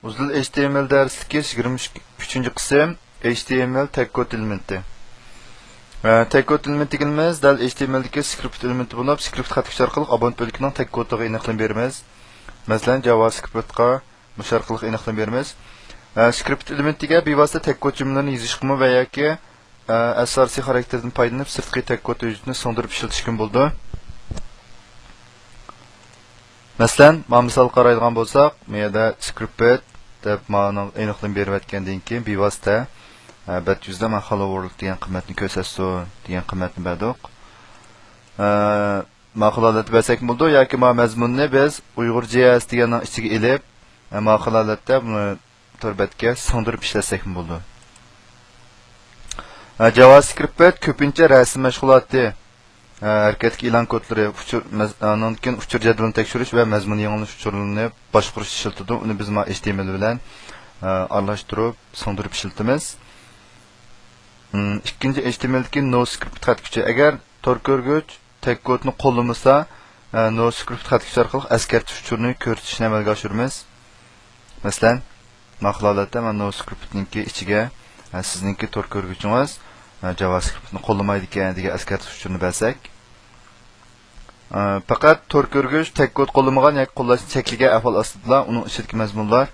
Uzun HTML dersligi 23 qism HTML tag-code elementi. Tag-code elementi deganimiz dal HTMLdagi script elementi bo'lib, script xatkuch orqali abont bo'likining tag-code'iga aniqlab beramiz. Masalan, JavaScriptga bu orqali aniqlab beramiz. Script elementiga bevosita tag-code jumlalarni yozishga va yoki asosiy xarakterdan foydalanib sirtqi tag-code hujjatini so'ndirib ishlatish mumkin bo'ldi. Masalan, misol qaraydigan bo'lsak, bu yerda script deb ma'no aniqlab berayotgandan keyin bevosita bat yuzda men hello world degan qiymatni ko'rsatsin degan qiymatni berdik. Ma'qulolat bersak bo'ldi yoki mazmunni biz Uyg'ur.js deganning ichiga ilib, ma'qulolatda buni torbatga so'ndirib ishlasak bo'ldi. JavaScript ko'pincha rasm mashg'uloti, harakatga e'lon kodlari, uchur jadvalini tekshirish va mazmun yanglish uchurlarini boshqarish ishlatadi. Uni biz HTML bilan aralashtirib, so'ndirib ishlatamiz. Ikkinchi HTMLdagi NoScript xatkuchi. Agar tor ko'rgich tag-code'ni qo'llamasa, NoScript xatkuchi orqali askartish uchurini ko'rsatishni amalga oshiramiz. Masalan, maqolatda men NoScriptningki ichiga sizningki tor ko'rgichingiz JavaScriptni qo'llamaydi ekan degan askartish uchurini bersak, faqat tor ko'rgich tag-code qo'llamagan yoki qo'llash chekliga ahvol ostida uning ichidagi mazmunlar,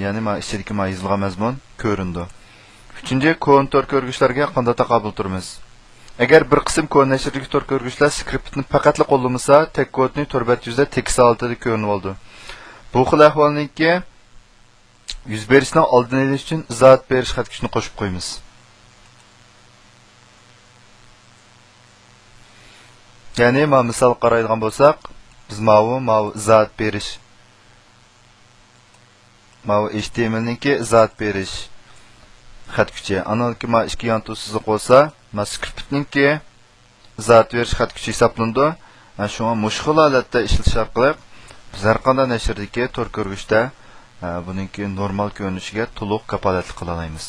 ya'ni ichidagi yozilgan mazmun ko'rindi. Uchinchi, kontor ko'rgichlarga qanday taqobil turamiz? Agar bir qism kod nashrdagi tor ko'rgichlar skriptni faqatla qo'llamasa, tag-code'ni torbat yuzda tekst holatida ko'rinib oldi. Bu xil ahvolningki yuz berishni oldini olish uchun izohat berish xatkuchini qo'shib qo'yamiz. Ya'ni misol qaraydigan bo'lsak, biz izohat berish, HTMLningki izohat berish xatkuchi. Anaki ikki yontusizlik bo'lsa, scriptningki izohat berish xatkuchi hisoblanadi. Shunga mushkul holatda ishlatish orqali biz har qanday nashrdagi tor ko'rgichda buningki normal ko'rinishiga to'liq kapolatlik qila olamiz.